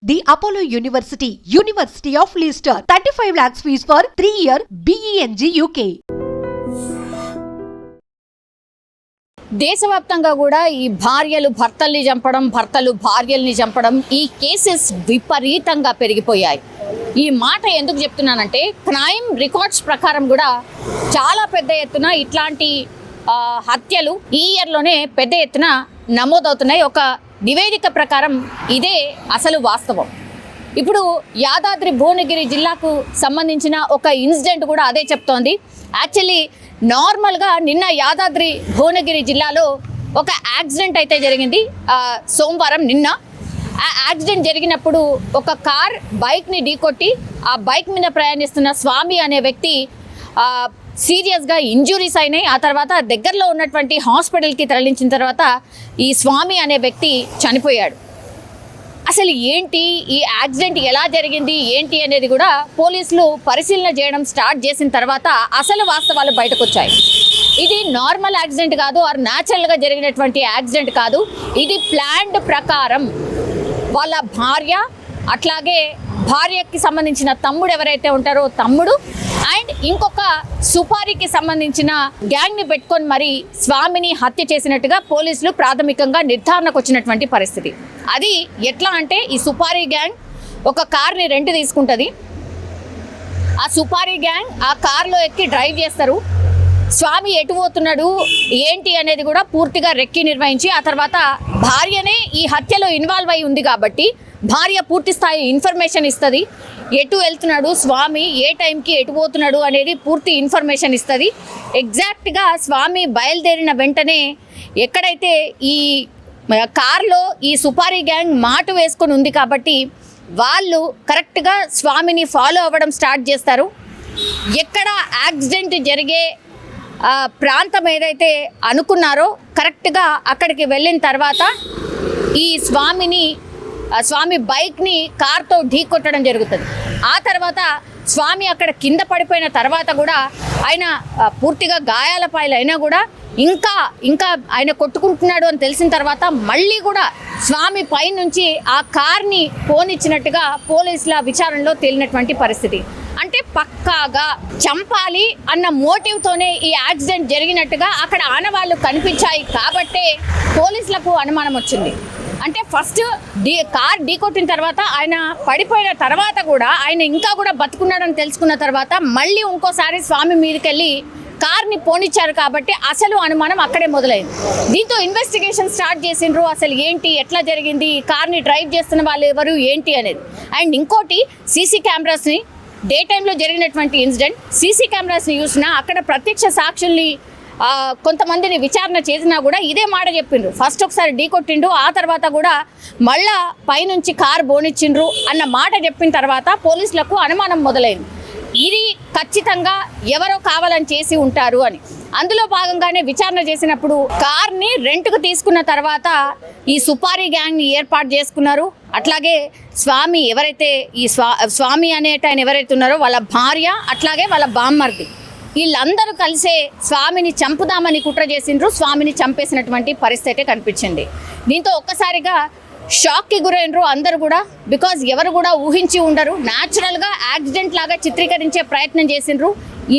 The Apollo University, University of Leicester, 35 lakhs fees for 3-year BEng UK. దేశవ్యాప్తంగా కూడా ఈ భార్యలు భర్తల్ని చంపడం, భర్తలు భార్యల్ని చంపడం, ఈ కేసెస్ విపరీతంగా పెరిగిపోయాయి. ఈ మాట ఎందుకు చెప్తున్నానంటే, క్రైమ్ రికార్డ్స్ ప్రకారం కూడా చాలా పెద్ద ఎత్తున ఇట్లాంటి హత్యలు ఈ ఇయర్లోనే పెద్ద ఎత్తున నమోదవుతున్నాయి. ఒక నివేదిక ప్రకారం ఇదే అసలు వాస్తవం. ఇప్పుడు యాదాద్రి భువనగిరి జిల్లాకు సంబంధించిన ఒక ఇన్సిడెంట్ కూడా అదే చెప్తోంది. యాక్చువల్లీ నార్మల్గా నిన్న యాదాద్రి భువనగిరి జిల్లాలో ఒక యాక్సిడెంట్ అయితే జరిగింది. సోమవారం నిన్న ఆ యాక్సిడెంట్ జరిగినప్పుడు ఒక కార్ బైక్ని ఢీకొట్టి ఆ బైక్ మీద ప్రయాణిస్తున్న స్వామి అనే వ్యక్తి సీరియస్గా ఇంజురీస్ అయినాయి. ఆ తర్వాత దగ్గరలో ఉన్నటువంటి హాస్పిటల్కి తరలించిన తర్వాత ఈ స్వామి అనే వ్యక్తి చనిపోయాడు. అసలు ఏంటి ఈ యాక్సిడెంట్, ఎలా జరిగింది ఏంటి అనేది కూడా పోలీసులు పరిశీలన చేయడం స్టార్ట్ చేసిన తర్వాత అసలు వాస్తవాలు బయటకు వచ్చాయి. ఇది నార్మల్ యాక్సిడెంట్ కాదు, ఆర్ న్యాచురల్గా జరిగినటువంటి యాక్సిడెంట్ కాదు. ఇది ప్లాన్డ్ ప్రకారం వాళ్ళ భార్య, అట్లాగే భార్యకి సంబంధించిన తమ్ముడు ఎవరైతే ఉంటారో తమ్ముడు, అండ్ ఇంకొక సుపారికి సంబంధించిన గ్యాంగ్ని పెట్టుకొని మరి స్వామిని హత్య చేసినట్టుగా పోలీసులు ప్రాథమికంగా నిర్ధారణకు వచ్చినటువంటి పరిస్థితి. అది ఎట్లా అంటే, ఈ సుపారీ గ్యాంగ్ ఒక కార్ని రెంట్ తీసుకుంటుంది. ఆ సుపారీ గ్యాంగ్ ఆ కార్లో ఎక్కి డ్రైవ్ చేస్తారు. స్వామి ఎటు పోతున్నాడు ఏంటి అనేది కూడా పూర్తిగా రెక్కి నిర్వహించి ఆ తర్వాత భార్యనే ఈ హత్యలో ఇన్వాల్వ్ అయి ఉంది కాబట్టి భార్య పూర్తి స్థాయి ఇన్ఫర్మేషన్ ఇస్తుంది. ఎటు వెళ్తున్నాడు స్వామి, ఏ టైంకి ఎటు పోతున్నాడు అనేది పూర్తి ఇన్ఫర్మేషన్ ఇస్తుంది. ఎగ్జాక్ట్గా స్వామి బయలుదేరిన వెంటనే ఎక్కడైతే ఈ కార్లో ఈ సుపారీ గ్యాంగ్ మాటు వేసుకొని ఉంది కాబట్టి వాళ్ళు కరెక్ట్గా స్వామిని ఫాలో అవ్వడం స్టార్ట్ చేస్తారు. ఎక్కడ యాక్సిడెంట్ జరిగే ప్రాంతం ఏదైతే అనుకున్నారో కరెక్ట్గా అక్కడికి వెళ్ళిన తర్వాత ఈ స్వామి బైక్ని కార్తో ఢీకొట్టడం జరుగుతుంది. ఆ తర్వాత స్వామి అక్కడ కింద పడిపోయిన తర్వాత కూడా ఆయన పూర్తిగా గాయాల పాలైనా కూడా ఇంకా ఆయన కొట్టుకుంటున్నాడు అని తెలిసిన తర్వాత మళ్ళీ కూడా స్వామి పై నుంచి ఆ కార్ని పోనిచ్చినట్టుగా పోలీసుల విచారణలో తేలినటువంటి పరిస్థితి. అంటే పక్కాగా చంపాలి అన్న మోటివ్తోనే ఈ యాక్సిడెంట్ జరిగినట్టుగా అక్కడ ఆనవాళ్ళు కనిపించాయి కాబట్టే పోలీసులకు అనుమానం వచ్చింది. అంటే ఫస్ట్ కార్ ఢీకొట్టిన తర్వాత ఆయన పడిపోయిన తర్వాత కూడా ఆయన ఇంకా కూడా బతుకున్నాడని తెలుసుకున్న తర్వాత మళ్ళీ ఇంకోసారి స్వామి మీదకి వెళ్ళి కార్ని పోనిచ్చారు కాబట్టి అసలు అనుమానం అక్కడే మొదలైంది. దీంతో ఇన్వెస్టిగేషన్ స్టార్ట్ చేసిండ్రు. అసలు ఏంటి, ఎట్లా జరిగింది, కార్ని డ్రైవ్ చేస్తున్న వాళ్ళు ఎవరు ఏంటి అనేది. అండ్ ఇంకోటి, సీసీ కెమెరాస్ని డే టైంలో జరిగినటువంటి ఇన్సిడెంట్, సీసీ కెమెరాస్ని చూసినా అక్కడ ప్రత్యక్ష సాక్షుల్ని కొంతమందిని విచారణ చేసినా కూడా ఇదే మాట చెప్పిండ్రు. ఫస్ట్ ఒకసారి ఢీకొట్టిండ్రు, ఆ తర్వాత కూడా మళ్ళా పైనుంచి కారు బోనిచ్చిండ్రు అన్న మాట చెప్పిన తర్వాత పోలీసులకు అనుమానం మొదలైంది. ఇది ఖచ్చితంగా ఎవరో కావాలని చేసి ఉంటారు అని. అందులో భాగంగానే విచారణ చేసినప్పుడు కార్ని రెంట్కు తీసుకున్న తర్వాత ఈ సుపారీ గ్యాంగ్ని ఏర్పాటు చేసుకున్నారు. అట్లాగే స్వామి ఎవరైతే ఈ స్వామి అనేట ఆయన ఎవరైతే ఉన్నారో వాళ్ళ భార్య, అట్లాగే వాళ్ళ బామ్మర్ది, వీళ్ళందరూ కలిసే స్వామిని చంపుదామని కుట్ర చేసిండ్రు. స్వామిని చంపేసినటువంటి పరిస్థితి కనిపించింది. దీంతో ఒక్కసారిగా షాక్కి గురైనరు అందరూ కూడా. బికాజ్ ఎవరు కూడా ఊహించి ఉండరు. న్యాచురల్గా యాక్సిడెంట్ లాగా చిత్రీకరించే ప్రయత్నం చేసిండ్రు.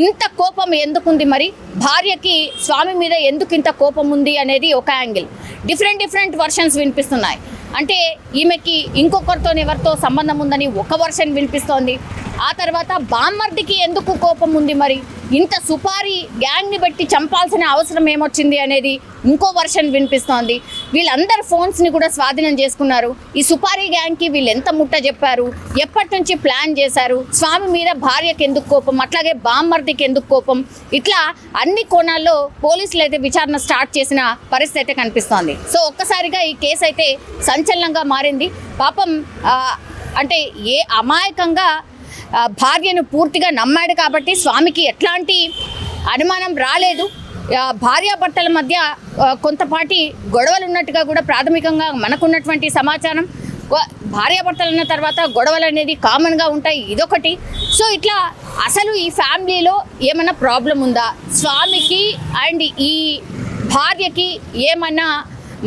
ఇంత కోపం ఎందుకుంది, మరి భార్యకి స్వామి మీద ఎందుకు ఇంత కోపం ఉంది అనేది ఒక యాంగిల్. డిఫరెంట్ వర్షన్స్ వినిపిస్తున్నాయి. అంటే ఈమెకి ఇంకొకరితో ఎవరితో సంబంధం ఉందని ఒక వర్షన్ వినిపిస్తోంది. ఆ తర్వాత బామ్మర్దికి ఎందుకు కోపం ఉంది, మరి ఇంత సుపారీ గ్యాంగ్ని బట్టి చంపాల్సిన అవసరం ఏమొచ్చింది అనేది ఇంకో వర్షన్ వినిపిస్తోంది. వీళ్ళందరి ఫోన్స్ని కూడా స్వాధీనం చేసుకున్నారు. ఈ సుపారీ గ్యాంగ్కి వీళ్ళు ఎంత ముట్ట చెప్పారు, ఎప్పటి నుంచి ప్లాన్ చేశారు, స్వామి మీద భార్యకి ఎందుకు కోపం, అట్లాగే బామ్మర్దికి ఎందుకు కోపం, ఇట్లా అన్ని కోణాల్లో పోలీసులు అయితే విచారణ స్టార్ట్ చేసిన పరిస్థితి అయితే కనిపిస్తోంది. సో ఒక్కసారిగా ఈ కేసు అయితే సంచలనంగా మారింది. పాపం అంటే అమాయకంగా భార్యను పూర్తిగా నమ్మాడు కాబట్టి స్వామికి ఎట్లాంటి అనుమానం రాలేదు. భార్యాభర్తల మధ్య కొంతపాటి గొడవలు ఉన్నట్టుగా కూడా ప్రాథమికంగా మనకున్నటువంటి సమాచారం. భార్యాభర్తలు ఉన్న తర్వాత గొడవలు అనేది కామన్గా ఉంటాయి, ఇదొకటి. సో ఇట్లా అసలు ఈ ఫ్యామిలీలో ఏమన్నా ప్రాబ్లం ఉందా, స్వామికి అండ్ ఈ భార్యకి ఏమన్నా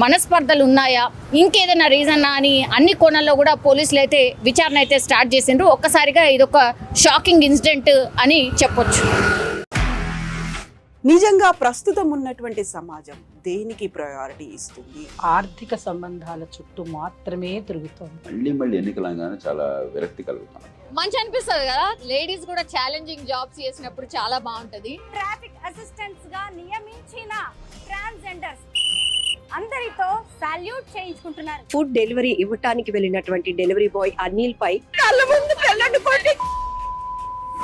మనస్పర్ధలు ఉన్నాయా, ఇంకేదైనా రీజన్ అని అన్ని కోణాల్లో కూడా పోలీసులు అయితే విచారణ అయితే స్టార్ట్ చేసిండ్రు. ఒక్కసారిగా ఇదొక షాకింగ్ ఇన్సిడెంట్ అని చెప్పొచ్చు. నిజంగా ప్రస్తుతం ఉన్నటువంటి సమాజం దేనికి ప్రయారిటీ ఇస్తుంది? ఆర్థిక సంబంధాల చుట్టూ మాత్రమే తిరుగుతోంది. మళ్ళీ ఎన్నికలంగానే చాలా విరక్తి కలుగుతాను. మంచి అనిపిస్తుంది కదా, లేడీస్ కూడా ఛాలెంజింగ్ జాబ్స్ చేసినప్పుడు చాలా బాగుంటది. ట్రాఫిక్ అసిస్టెంట్స్ గా నియమించిన ట్రాన్స్జెండర్స్ అందరితో సాల్యూట్ చేయించుకుంటున్నారు. ఫుడ్ డెలివరీ ఇవ్వటానికి వెళ్ళినటువంటి డెలివరీ బాయ్ అనిల్ పై కళ్ళ ముందు పెళ్ళండి